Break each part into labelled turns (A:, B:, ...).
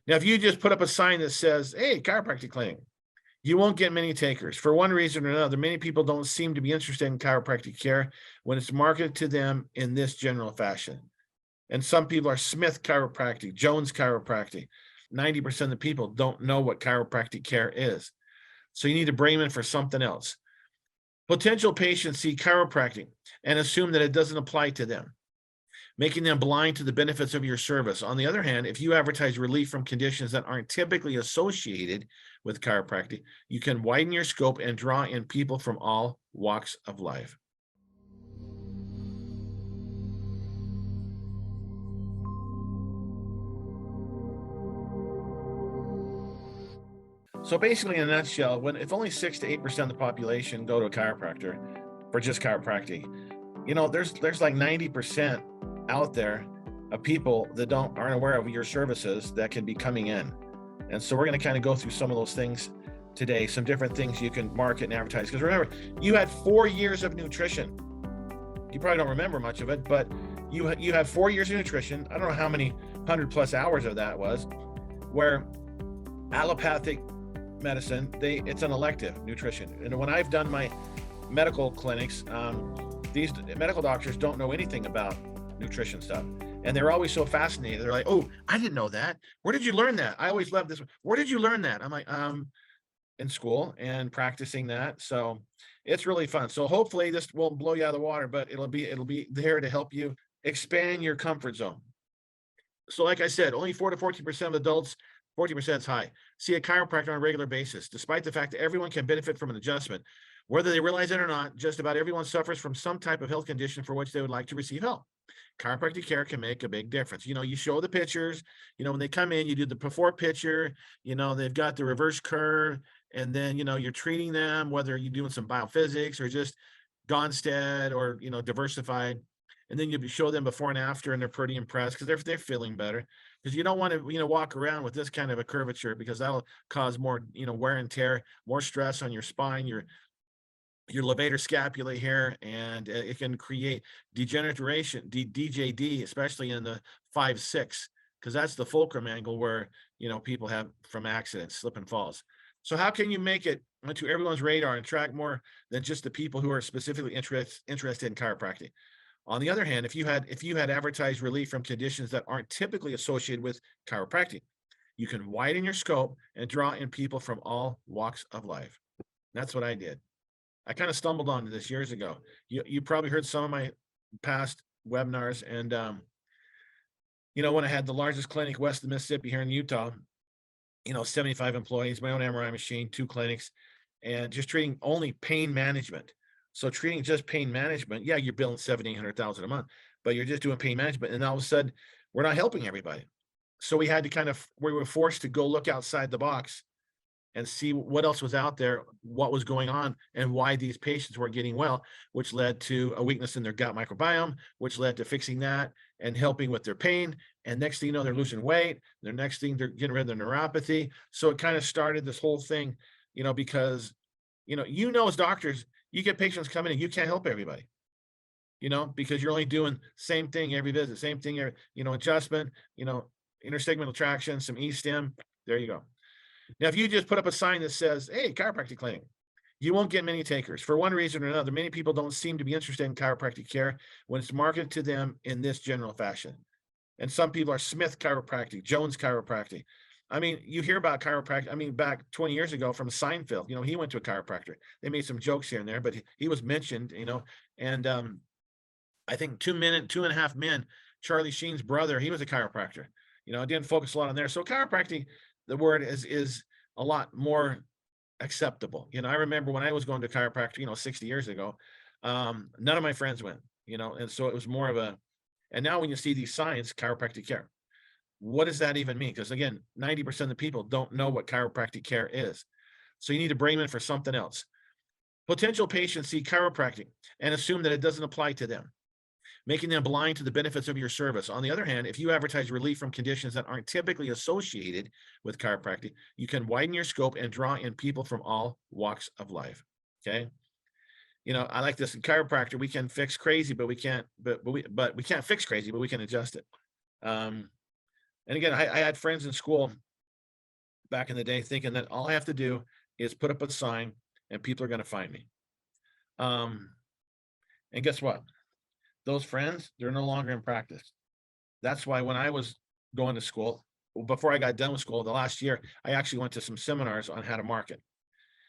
A: Now, if you just put up a sign that says, hey, chiropractic clinic, you won't get many takers. For one reason or another, many people don't seem to be interested in chiropractic care when it's marketed to them in this general fashion. And some people are Smith Chiropractic, Jones Chiropractic. 90% of the people don't know what chiropractic care is. So you need to bring them in for something else. Potential patients see chiropractic and assume that it doesn't apply to them, making them blind to the benefits of your service. On the other hand, if you advertise relief from conditions that aren't typically associated with chiropractic, you can widen your scope and draw in people from all walks of life. So basically, in a nutshell, when if only 6 to 8% of the population go to a chiropractor for just chiropractic, there's like 90% out there of people that aren't aware of your services that can be coming in. And so we're going to kind of go through some of those things today, some different things you can market and advertise. Because remember, you had 4 years of nutrition. You probably don't remember much of it, but you had 4 years of nutrition. I don't know how many 100+ hours of that was, where allopathic medicine, it's an elective nutrition. And when I've done my medical clinics, these medical doctors don't know anything about nutrition stuff. And they're always so fascinated. They're like, oh, I didn't know that. Where did you learn that? I always loved this. Where did you learn that? I'm like, in school and practicing that. So it's really fun. So hopefully this won't blow you out of the water, but it'll be there to help you expand your comfort zone. So like I said, only 4 to 14% of adults, 40% is high, see a chiropractor on a regular basis, despite the fact that everyone can benefit from an adjustment. Whether they realize it or not, just about everyone suffers from some type of health condition for which they would like to receive help. Chiropractic care can make a big difference. You show the pictures, when they come in, you do the before picture, they've got the reverse curve, and then, you're treating them, whether you're doing some biophysics or just Gonstead or, diversified. And then you show them before and after, and they're pretty impressed because they're feeling better. Because you don't want to, walk around with this kind of a curvature, because that'll cause more, wear and tear, more stress on your spine, your levator scapula here, and it can create degeneration, DJD, especially in the 5-6, because that's the fulcrum angle where, people have from accidents, slip and falls. So how can you make it onto everyone's radar and attract more than just the people who are specifically interested in chiropractic? On the other hand, if you had advertised relief from conditions that aren't typically associated with chiropractic, you can widen your scope and draw in people from all walks of life. That's what I did. I kind of stumbled onto this years ago. You probably heard some of my past webinars, and when I had the largest clinic west of Mississippi here in Utah, 75 employees, my own MRI machine, 2 clinics, and just treating only pain management. So treating just pain management, yeah, you're billing $700,000-800,000 a month, but you're just doing pain management, and all of a sudden, we're not helping everybody. So we were forced to go look outside the box and see what else was out there, what was going on, and why these patients weren't getting well, which led to a weakness in their gut microbiome, which led to fixing that and helping with their pain. And next thing you know, they're losing weight. The next thing, they're getting rid of their neuropathy. So it kind of started this whole thing, because, as doctors, you get patients coming in, you can't help everybody, because you're only doing same thing every visit, same thing, adjustment, intersegmental traction, some E-stim. There you go. Now, if you just put up a sign that says, hey, chiropractic clinic, you won't get many takers. For one reason or another, many people don't seem to be interested in chiropractic care when it's marketed to them in this general fashion. And some people are Smith Chiropractic, Jones Chiropractic. I mean, you hear about chiropractic. I mean, back 20 years ago from Seinfeld, he went to a chiropractor. They made some jokes here and there, but he was mentioned, and I think 2.5 Men, Charlie Sheen's brother, he was a chiropractor. I didn't focus a lot on there. So chiropractic, the word is a lot more acceptable. I remember when I was going to chiropractor, 60 years ago, none of my friends went, and so it was more of and now when you see these signs, chiropractic care, what does that even mean? Because again, 90% of the people don't know what chiropractic care is. So you need to bring them in for something else. Potential patients see chiropractic and assume that it doesn't apply to them, making them blind to the benefits of your service. On the other hand, if you advertise relief from conditions that aren't typically associated with chiropractic, you can widen your scope and draw in people from all walks of life. Okay. I like this in chiropractor. We can fix crazy, but we can't fix crazy, but we can adjust it. And again, I had friends in school back in the day, thinking that all I have to do is put up a sign and people are going to find me. And guess what? Those friends, they're no longer in practice. That's why when I was going to school, before I got done with school, the last year, I actually went to some seminars on how to market.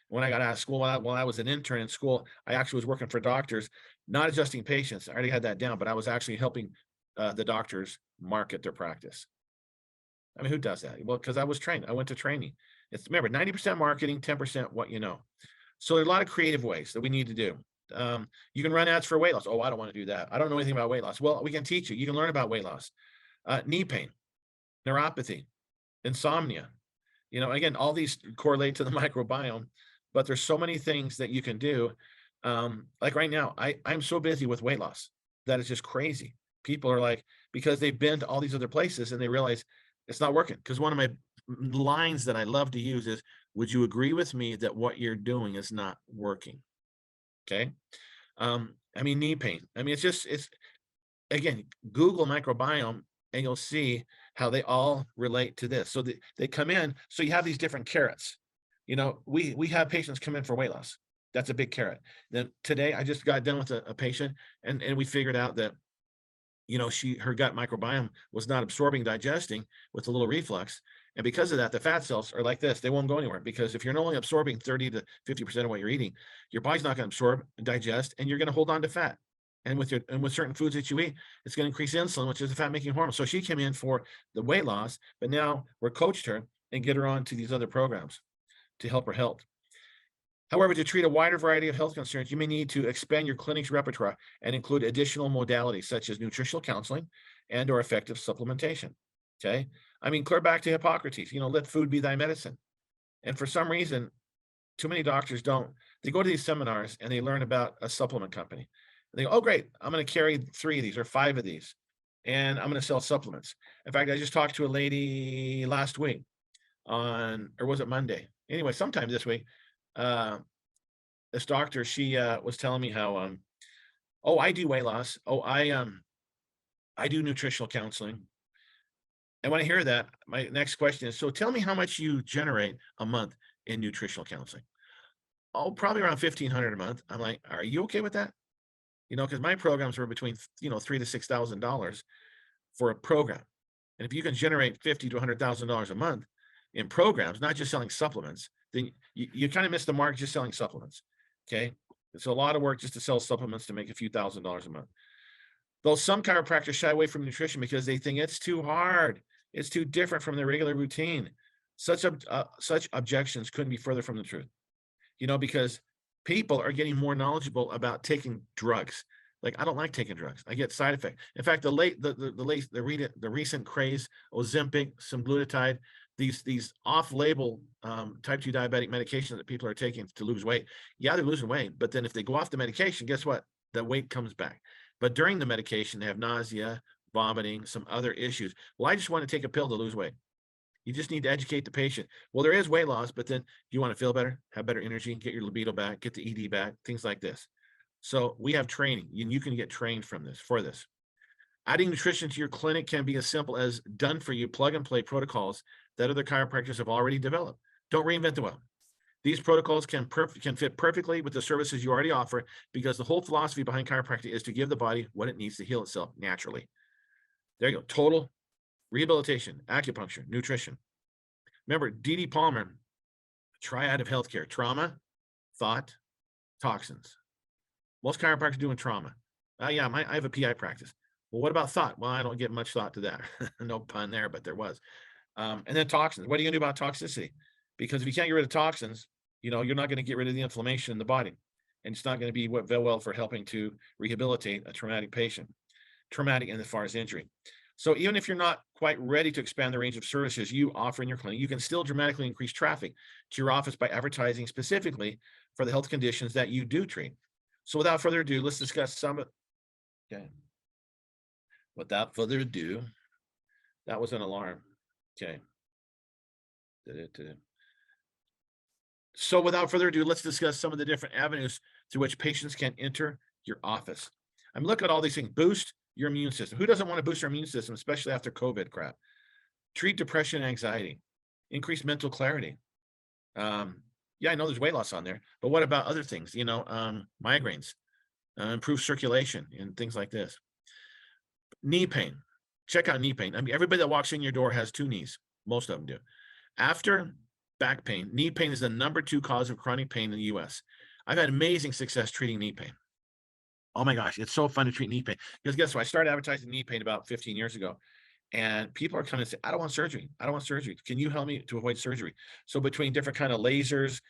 A: When I got out of school, while I was an intern in school, I actually was working for doctors, not adjusting patients. I already had that down, but I was actually helping the doctors market their practice. I mean, who does that? Well, because I was trained. I went to training. It's, remember, 90% marketing, 10% what you know. So there's a lot of creative ways that we need to do. You can run ads for weight loss. Oh, I don't want to do that. I don't know anything about weight loss. Well, we can teach you. You can learn about weight loss. Knee pain, neuropathy, insomnia. You know, again, all these correlate to the microbiome, but there's so many things that you can do. Like right now, I'm so busy with weight loss that it's just crazy. People are like, because they've been to all these other places and they realize it's not working. Because one of my lines that I love to use is, would you agree with me that what you're doing is not working? Okay. I mean, knee pain. I mean, it's again, Google microbiome and you'll see how they all relate to this. So they come in, so you have these different carrots. You know, we have patients come in for weight loss. That's a big carrot. Then today I just got done with a patient and we figured out that, you know, her gut microbiome was not absorbing, digesting with a little reflux. And because of that, the fat cells are like this. They won't go anywhere because if you're only absorbing 30 to 50% of what you're eating, your body's not going to absorb and digest, and you're going to hold on to fat. And with certain foods that you eat, it's going to increase insulin, which is a fat making hormone. So she came in for the weight loss, but now we're coached her and get her on to these other programs to help her health. However, to treat a wider variety of health concerns, you may need to expand your clinic's repertoire and include additional modalities such as nutritional counseling and or effective supplementation. Okay. I mean, clear back to Hippocrates, you know, let food be thy medicine. And for some reason, too many doctors don't. They go to these seminars and they learn about a supplement company. They go, oh, great, I'm going to carry 3 of these or 5 of these, and I'm going to sell supplements. In fact, I just talked to a lady last week or was it Monday? Anyway, sometime this week, this doctor, she was telling me how, oh, I do weight loss. Oh, I do nutritional counseling. And when I hear that, my next question is, so tell me how much you generate a month in nutritional counseling. Oh, probably around 1,500 a month. I'm like, are you okay with that? You know, because my programs were between, you know, $3,000 to $6,000 for a program. And if you can generate $50,000 to $100,000 a month in programs, not just selling supplements, then you kind of miss the mark just selling supplements. Okay. It's a lot of work just to sell supplements to make a few $1,000s a month. Though some chiropractors shy away from nutrition because they think it's too hard. It's too different from their regular routine. Such objections couldn't be further from the truth. You know, because people are getting more knowledgeable about taking drugs. Like, I don't like taking drugs. I get side effects. In fact, the recent craze, Ozempic, semaglutide, these off-label type 2 diabetic medications that people are taking to lose weight. Yeah, they're losing weight, but then if they go off the medication, guess what? The weight comes back. But during the medication, they have nausea, vomiting, some other issues. Well, I just want to take a pill to lose weight. You just need to educate the patient. Well, there is weight loss, but then you want to feel better, have better energy, get your libido back, get the ED back, things like this. So we have training, and you can get trained for this. Adding nutrition to your clinic can be as simple as done for you plug and play protocols that other chiropractors have already developed. Don't reinvent the wheel. These protocols can fit perfectly with the services you already offer, because the whole philosophy behind chiropractic is to give the body what it needs to heal itself naturally. There you go. Total rehabilitation, acupuncture, nutrition. Remember, D.D. Palmer, triad of healthcare: trauma, thought, toxins. Most chiropractors doing trauma. Yeah, I have a PI practice. Well, what about thought? Well, I don't give much thought to that. No pun there, but there was. And then toxins. What are you going to do about toxicity? Because if you can't get rid of toxins, you know, you're not going to get rid of the inflammation in the body. And it's not going to be well for helping to rehabilitate a traumatic patient. Traumatic in as far as injury. So even if you're not quite ready to expand the range of services you offer in your clinic, you can still dramatically increase traffic to your office by advertising specifically for the health conditions that you do treat. So without further ado, let's discuss some of. Okay. Without further ado, that was an alarm. Okay. So without further ado, let's discuss some of the different avenues through which patients can enter your office. I'm looking at all these things. Boost your immune system. Who doesn't want to boost their immune system, especially after COVID crap? Treat depression and anxiety. increased mental clarity. Yeah, I know there's weight loss on there, but what about other things? Migraines, improved circulation, and things like this. Knee pain. Check out knee pain. I mean, everybody that walks in your door has 2 knees. Most of them do. After back pain, knee pain is the #2 cause of chronic pain in the US. I've had amazing success treating knee pain. Oh my gosh, it's so fun to treat knee pain. Because guess what? I started advertising knee pain about 15 years ago. And people are coming and say, I don't want surgery. I don't want surgery. Can you help me to avoid surgery? So between different kind of lasers,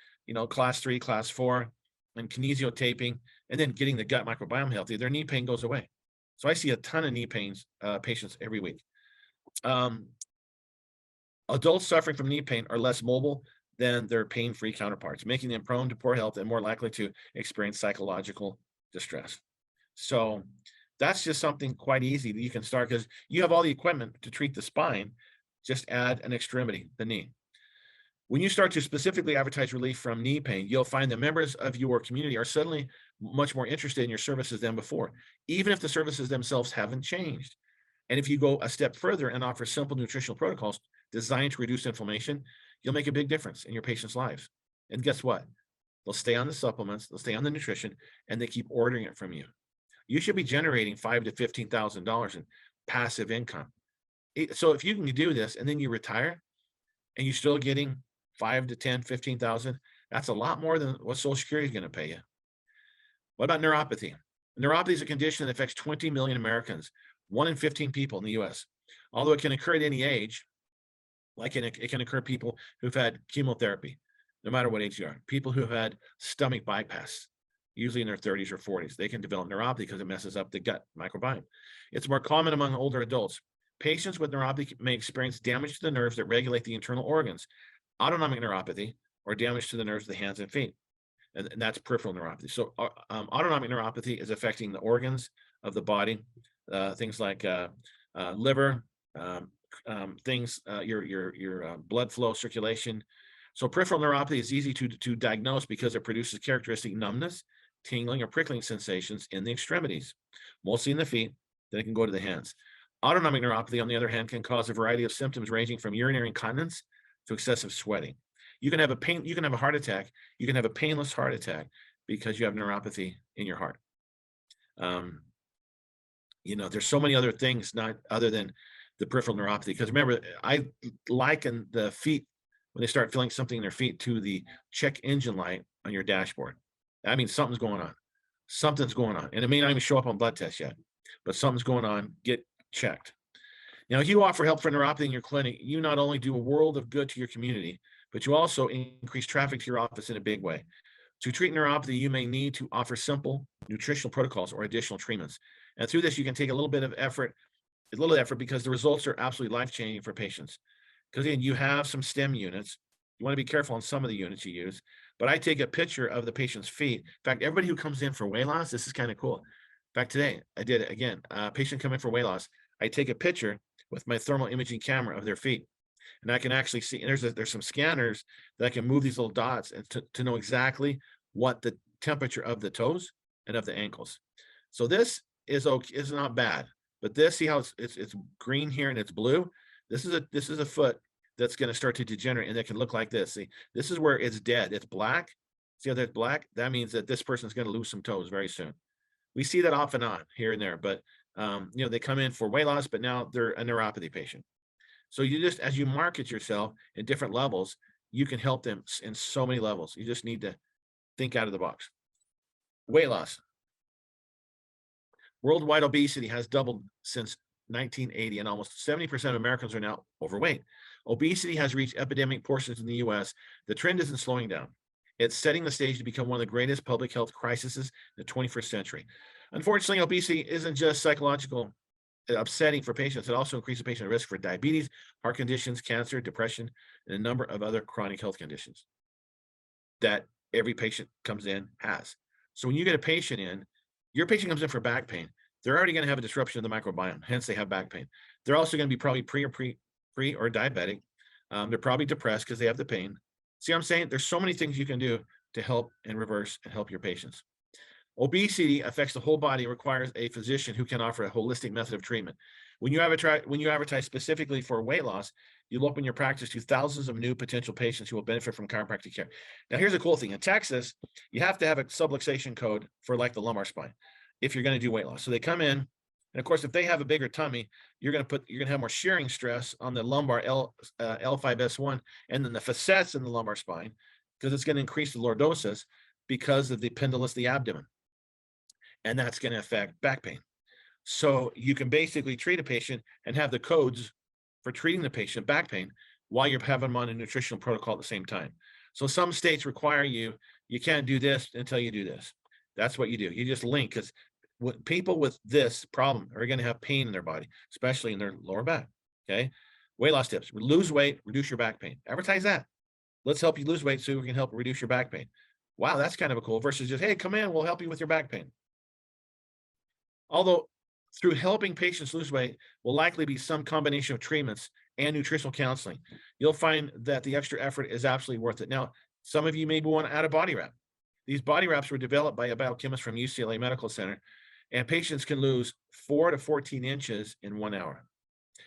A: class 3, class 4, and kinesio taping, and then getting the gut microbiome healthy, their knee pain goes away. So I see a ton of knee pains patients every week. Adults suffering from knee pain are less mobile than their pain-free counterparts, making them prone to poor health and more likely to experience psychological distress. So that's just something quite easy that you can start, because you have all the equipment to treat the spine. Just add an extremity, the knee. When you start to specifically advertise relief from knee pain, you'll find that members of your community are suddenly much more interested in your services than before, even if the services themselves haven't changed. And if you go a step further and offer simple nutritional protocols designed to reduce inflammation, you'll make a big difference in your patients' lives. And guess what? They'll stay on the supplements, they'll stay on the nutrition, and they keep ordering it from you. You should be generating $5,000 to $15,000 in passive income. So if you can do this and then you retire and you're still getting 5 to 10, 15,000, that's a lot more than what Social Security is going to pay you. What about neuropathy? Neuropathy is a condition that affects 20 million Americans, 1 in 15 people in the US. Although it can occur at any age, like it can occur people who've had chemotherapy, no matter what age you are, people who've had stomach bypass, usually in their 30s or 40s, they can develop neuropathy because it messes up the gut microbiome. It's more common among older adults. Patients with neuropathy may experience damage to the nerves that regulate the internal organs, autonomic neuropathy, or damage to the nerves of the hands and feet. And that's peripheral neuropathy. So autonomic neuropathy is affecting the organs of the body, things like liver, your blood flow, circulation. So peripheral neuropathy is easy to diagnose because it produces characteristic numbness, tingling, or prickling sensations in the extremities, mostly in the feet. Then it can go to the hands. Autonomic neuropathy, on the other hand, can cause a variety of symptoms ranging from urinary incontinence to excessive sweating. You can have a heart attack. You can have a painless heart attack because you have neuropathy in your heart. There's so many other things, not other than the peripheral neuropathy. Because remember, I liken the feet, when they start feeling something in their feet, to the check engine light on your dashboard. That means something's going on. Something's going on. And it may not even show up on blood tests yet, but something's going on. Get checked. Now, if you offer help for neuropathy in your clinic, you not only do a world of good to your community, but you also increase traffic to your office in a big way. To treat neuropathy, you may need to offer simple nutritional protocols or additional treatments. And through this, you can take a little effort because the results are absolutely life-changing for patients. Because again, you have some STEM units. You want to be careful on some of the units you use. But I take a picture of the patient's feet. In fact, everybody who comes in for weight loss, this is kind of cool. In fact, today I did it again. A patient come in for weight loss. I take a picture with my thermal imaging camera of their feet. And I can actually see, and there's some scanners that I can move these little dots and to know exactly what the temperature of the toes and of the ankles. So this is not bad, but see how it's green here and it's blue. This is a foot that's going to start to degenerate, and it can look like this. See, this is where it's dead. It's black. See how that's black? That means that this person's going to lose some toes very soon. We see that off and on here and there, but they come in for weight loss, but now they're a neuropathy patient. So as you market yourself in different levels, you can help them in so many levels. You just need to think out of the box. Weight loss. Worldwide obesity has doubled since 1980, and almost 70% of Americans are now overweight. Obesity has reached epidemic portions in the US. The trend isn't slowing down. It's setting the stage to become one of the greatest public health crises in the 21st century. Unfortunately, obesity isn't just psychological upsetting for patients. It also increases patient risk for diabetes, heart conditions, cancer, depression, and a number of other chronic health conditions that every patient comes in has. So when you get a patient in, your patient comes in for back pain, they're already going to have a disruption of the microbiome, hence they have back pain. They're also going to be probably pre or diabetic. They're probably depressed because they have the pain. See what I'm saying? There's so many things you can do to help and reverse and help your patients. Obesity affects the whole body and requires a physician who can offer a holistic method of treatment. When you advertise specifically for weight loss, you'll open your practice to thousands of new potential patients who will benefit from chiropractic care. Now, here's a cool thing. In Texas, you have to have a subluxation code for like the lumbar spine if you're going to do weight loss. So they come in, and of course, if they have a bigger tummy, you're going to have more shearing stress on the lumbar L5S1 and then the facets in the lumbar spine, because it's going to increase the lordosis because of the pendulus, the abdomen. And that's going to affect back pain. So you can basically treat a patient and have the codes for treating the patient back pain while you're having them on a nutritional protocol at the same time. So some states require you can't do this until you do this. That's what you do. You just link, because people with this problem are going to have pain in their body, especially in their lower back. Okay. Weight loss tips: lose weight, reduce your back pain. Advertise that. Let's help you lose weight so we can help reduce your back pain. Wow, that's kind of a cool versus just, hey, come in, we'll help you with your back pain. Although through helping patients lose weight will likely be some combination of treatments and nutritional counseling, you'll find that the extra effort is absolutely worth it. Now, some of you may want to add a body wrap. These body wraps were developed by a biochemist from UCLA Medical Center, and patients can lose 4 to 14 inches in 1 hour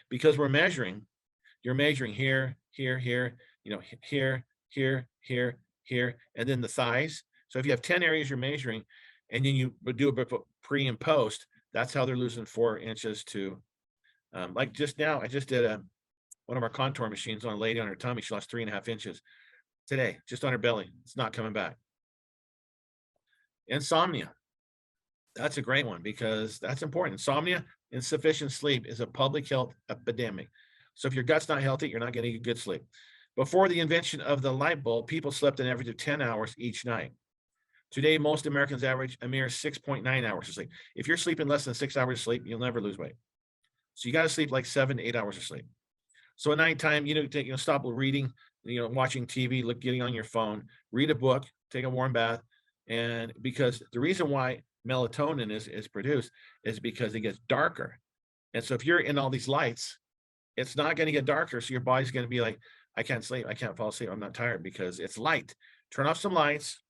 A: because you're measuring here, here, here, here, here, here, here, and then the thighs. So if you have 10 areas you're measuring, and then you do a bit of pre and post, that's how they're losing 4 inches to, like just now, I just did one of our contour machines on a lady on her tummy. She lost 3.5 inches today, just on her belly. It's not coming back. Insomnia. That's a great one because that's important. Insomnia, insufficient sleep, is a public health epidemic. So if your gut's not healthy, you're not getting a good sleep. Before the invention of the light bulb, people slept an average of 10 hours each night. Today, most Americans average a mere 6.9 hours of sleep. If you're sleeping less than 6 hours of sleep, you'll never lose weight. So you got to sleep like 7 to 8 hours of sleep. So at nighttime, stop reading, watching TV, getting on your phone, read a book, take a warm bath. And because the reason why melatonin is produced is because it gets darker. And so if you're in all these lights, it's not going to get darker. So your body's going to be like, I can't sleep. I can't fall asleep. I'm not tired because it's light. Turn off some lights.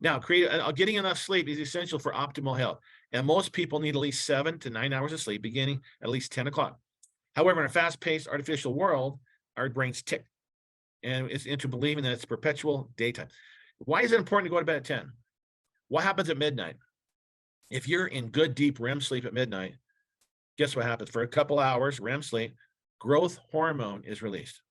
A: Now, getting enough sleep is essential for optimal health. And most people need at least 7 to 9 hours of sleep beginning at least 10 o'clock. However, in a fast-paced artificial world, our brains tick. And it's into believing that it's perpetual daytime. Why is it important to go to bed at 10? What happens at midnight? If you're in good, deep REM sleep at midnight, guess what happens? For a couple hours, REM sleep, growth hormone is released.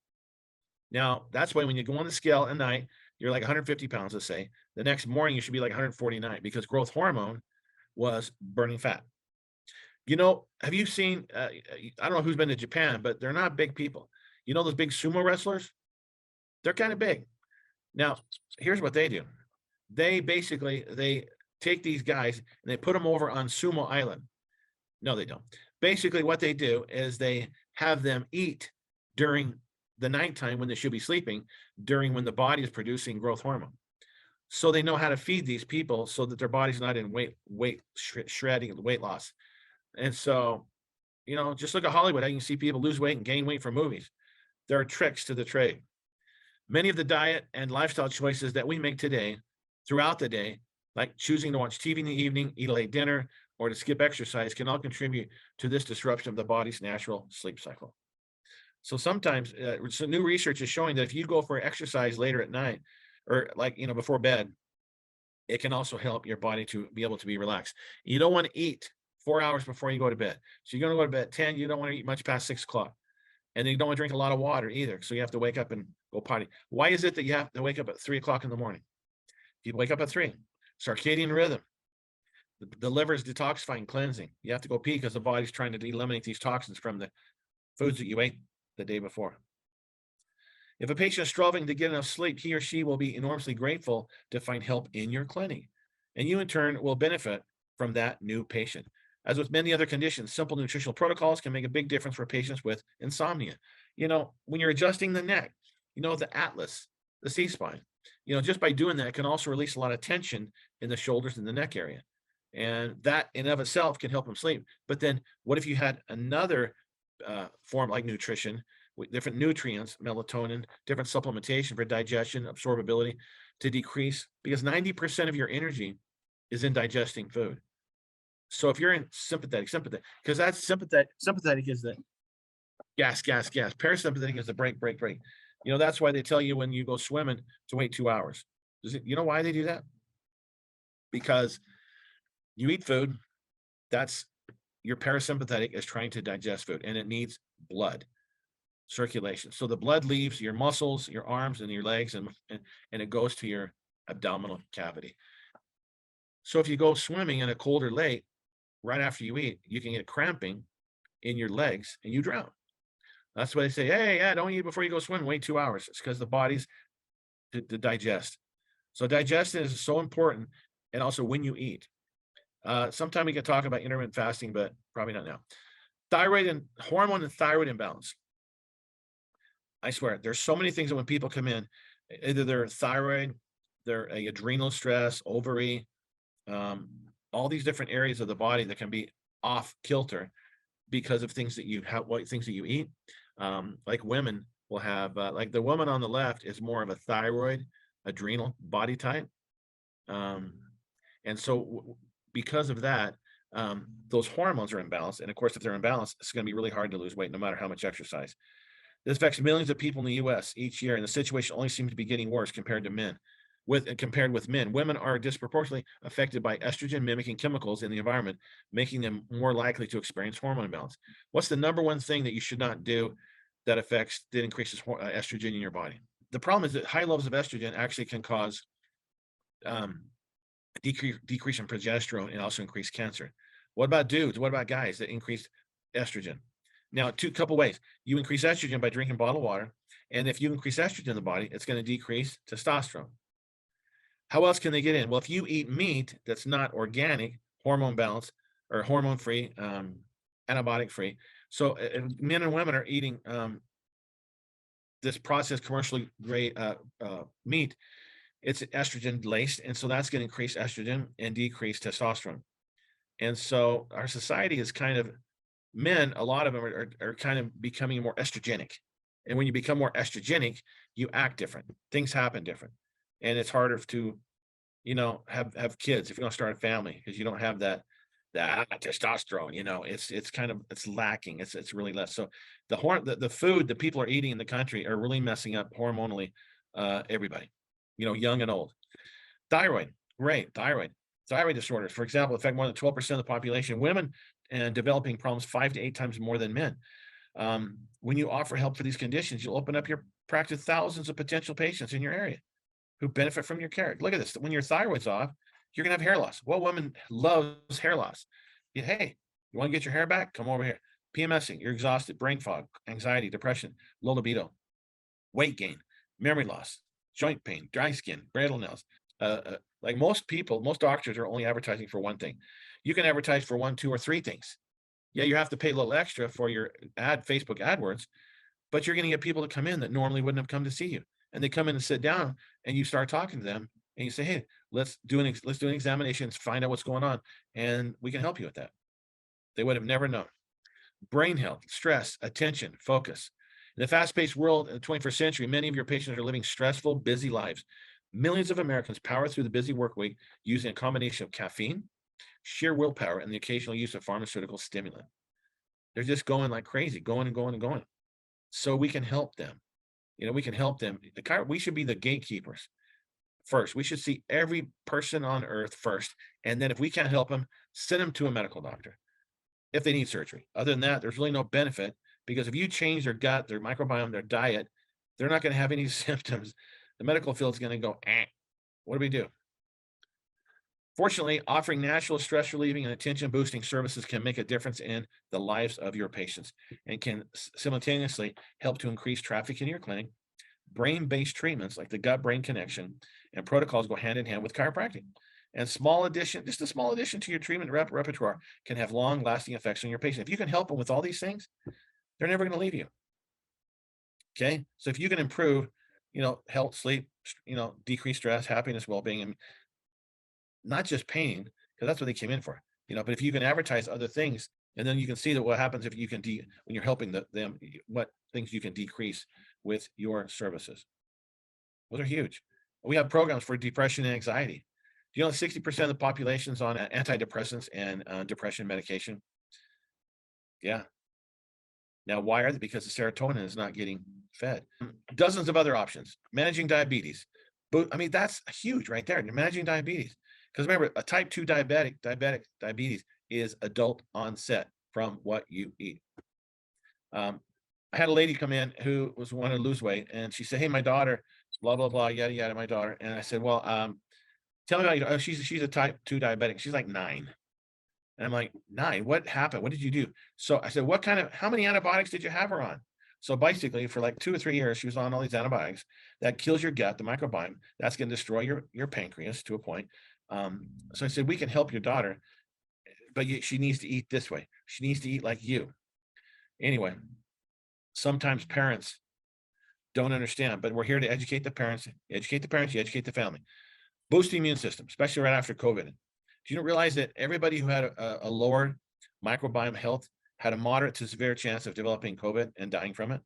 A: Now, that's why when you go on the scale at night, you're like 150 pounds, let's say. The next morning, you should be like 149 because growth hormone was burning fat. Have you seen, I don't know who's been to Japan, but they're not big people. Those big sumo wrestlers? They're kind of big. Now, here's what they do. They take these guys and they put them over on Sumo Island. No, they don't. Basically, what they do is they have them eat during the nighttime when they should be sleeping, during when the body is producing growth hormone. So they know how to feed these people so that their body's not in weight shredding, weight loss. And so, just look at Hollywood, how you can see people lose weight and gain weight from movies. There are tricks to the trade. Many of the diet and lifestyle choices that we make today throughout the day, like choosing to watch TV in the evening, eat a late dinner, or to skip exercise, can all contribute to this disruption of the body's natural sleep cycle. So sometimes some new research is showing that if you go for exercise later at night or before bed, it can also help your body to be able to be relaxed. You don't want to eat 4 hours before you go to bed. So you're going to go to bed at 10. You don't want to eat much past 6 o'clock. And you don't want to drink a lot of water either. So you have to wake up and go potty. Why is it that you have to wake up at 3 o'clock in the morning? You wake up at 3. Circadian rhythm. The liver is detoxifying, cleansing. You have to go pee because the body's trying to eliminate these toxins from the foods that you ate the day before. If a patient is struggling to get enough sleep, he or she will be enormously grateful to find help in your clinic. And you, in turn, will benefit from that new patient. As with many other conditions, simple nutritional protocols can make a big difference for patients with insomnia. When you're adjusting the neck, the atlas, the C-spine, just by doing that, it can also release a lot of tension in the shoulders and the neck area. And that in of itself can help them sleep. But then what if you had another form like nutrition with different nutrients, melatonin, different supplementation for digestion, absorbability to decrease, because 90% of your energy is in digesting food. So if you're in sympathetic, because that's sympathetic is that Gas, gas, gas. Parasympathetic is the break, break, break. That's why they tell you when you go swimming to wait 2 hours. You know why they do that? Because you eat food, that's your parasympathetic is trying to digest food and it needs blood circulation. So the blood leaves your muscles, your arms, and your legs, and it goes to your abdominal cavity. So if you go swimming in a colder lake right after you eat, you can get cramping in your legs and you drown. That's why they say, hey, yeah, don't eat before you go swimming. Wait 2 hours. It's because the body's to digest. So digestion is so important, and also when you eat. Sometime we can talk about intermittent fasting, but probably not now. Thyroid and hormone and thyroid imbalance. I swear, there's so many things that when people come in, either they're thyroid, they're adrenal stress, ovary, um, all these different areas of the body that can be off kilter because of things that you have, what things that you eat. Like women will have, like the woman on the left is more of a thyroid, adrenal body type. Um, and so because of that, those hormones are imbalanced. And of course, if they're imbalanced, it's going to be really hard to lose weight no matter how much exercise. This affects millions of people in the US each year, and the situation only seems to be getting worse compared to men. Compared with men, women are disproportionately affected by estrogen mimicking chemicals in the environment, making them more likely to experience hormone imbalance. What's the number one thing that you should not do that increases estrogen in your body? The problem is that high levels of estrogen actually can cause um, decrease in progesterone and also increase cancer. What about dudes? What about guys that increase estrogen? Now, couple ways. You increase estrogen by drinking bottled water, and if you increase estrogen in the body, it's going to decrease testosterone. How else can they get in? Well, if you eat meat that's not organic, hormone balanced, or hormone free, antibiotic free. So men and women are eating this processed commercially grade meat. It's estrogen laced, and so that's going to increase estrogen and decrease testosterone. And so our society is kind of men, a lot of them are kind of becoming more estrogenic. And when you become more estrogenic, you act different. Things happen different. And it's harder to, have kids if you're going to start a family because you don't have that testosterone. It's lacking. It's really less. So the food that people are eating in the country are really messing up hormonally everybody, young and old. Thyroid, great. Thyroid disorders, for example, affect more than 12% of the population. Women and developing problems 5 to 8 times more than men. When you offer help for these conditions, you'll open up your practice thousands of potential patients in your area who benefit from your care. Look at this. When your thyroid's off, you're going to have hair loss. What woman loves hair loss? Hey, you want to get your hair back? Come over here. PMSing, you're exhausted, brain fog, anxiety, depression, low libido, weight gain, memory loss, joint pain, dry skin, brittle nails. Like most people, most doctors are only advertising for one thing. You can advertise for 1, 2, or 3 things. Yeah, you have to pay a little extra for your Facebook AdWords, but you're going to get people to come in that normally wouldn't have come to see you. And they come in and sit down and you start talking to them and you say, hey, let's do an examination, find out what's going on. And we can help you with that. They would have never known. Brain health, stress, attention, focus. In the fast-paced world in the 21st century, many of your patients are living stressful, busy lives. Millions of Americans power through the busy work week using a combination of caffeine, sheer willpower, and the occasional use of pharmaceutical stimulant. They're just going like crazy, going and going and going. So we can help them. We can help them. We should be the gatekeepers first. We should see every person on earth first. And then if we can't help them, send them to a medical doctor if they need surgery. Other than that, there's really no benefit because if you change their gut, their microbiome, their diet, they're not going to have any symptoms. The medical field is going to go, what do we do? Fortunately, offering natural stress relieving and attention boosting services can make a difference in the lives of your patients and can simultaneously help to increase traffic in your clinic. Brain-based treatments like the gut-brain connection and protocols go hand in hand with chiropractic. And just a small addition to your treatment repertoire can have long-lasting effects on your patient. If you can help them with all these things, they're never going to leave you. Okay, so if you can improve, health, sleep, decrease stress, happiness, well-being, and not just pain, because that's what they came in for, but if you can advertise other things, and then you can see that what happens if you can when you're helping them, what things you can decrease with your services. Those are huge. We have programs for depression and anxiety. Do you know 60% of the population is on antidepressants and depression medication? Yeah. Now, why are they? Because the serotonin is not getting fed. Dozens of other options. Managing diabetes. But I mean, that's huge right there. Managing diabetes. Because remember, a type 2 diabetes is adult onset from what you eat. I had a lady come in who was wanting to lose weight, and she said, "Hey, my daughter, blah blah blah, yada yada, my daughter." And I said, "Well, tell me about you." Oh, she's a type 2 diabetic. She's like 9. And I'm like, 9? What happened? What did you do? So I said, how many antibiotics did you have her on? So basically, for like 2 or 3 years, she was on all these antibiotics that kills your gut, the microbiome. That's going to destroy your pancreas to a point. So I said, we can help your daughter, but she needs to eat this way. She needs to eat like you. Anyway, sometimes parents don't understand, but we're here to educate the parents, you educate the family. Boost the immune system, especially right after COVID. Do you realize that everybody who had a lower microbiome health had a moderate to severe chance of developing COVID and dying from it?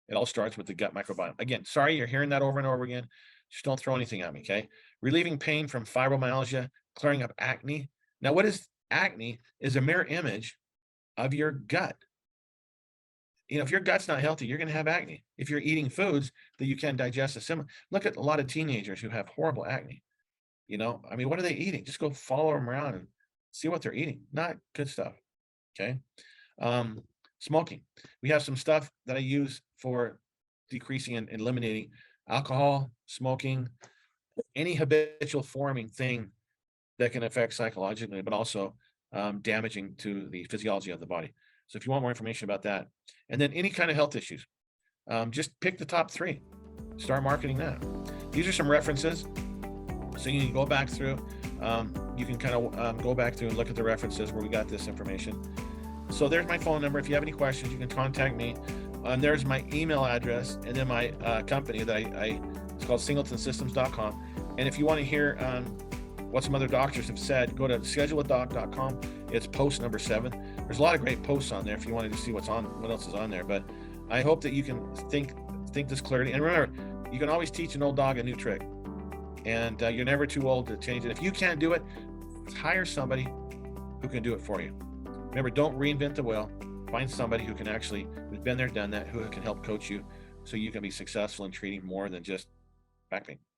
A: It all starts with the gut microbiome. Again, sorry you're hearing that over and over again. Just don't throw anything at me, okay? Relieving pain from fibromyalgia, clearing up acne. Now, what is acne? Is a mirror image of your gut. You know, if your gut's not healthy, you're going to have acne. If you're eating foods that you can't digest, look at a lot of teenagers who have horrible acne. You know, I mean, what are they eating? Just go follow them around and see what they're eating. Not good stuff. Okay. Smoking. We have some stuff that I use for decreasing and eliminating alcohol, smoking, any habitual forming thing that can affect psychologically, but also damaging to the physiology of the body. So if you want more information about that, and then any kind of health issues, just pick the top 3, start marketing that. These are some references. So you can go back through, you can kind of go back through and look at the references where we got this information. So there's my phone number. If you have any questions, you can contact me. There's my email address, and then my company that it's called singletonsystems.com. And if you want to hear what some other doctors have said, go to scheduleadoc.com. It's post number 7. There's a lot of great posts on there if you want to see what else is on there. But I hope that you can think this clearly. And remember, you can always teach an old dog a new trick. And you're never too old to change it. If you can't do it, hire somebody who can do it for you. Remember, don't reinvent the wheel. Find somebody who's been there, done that, who can help coach you so you can be successful in treating more than just back pain.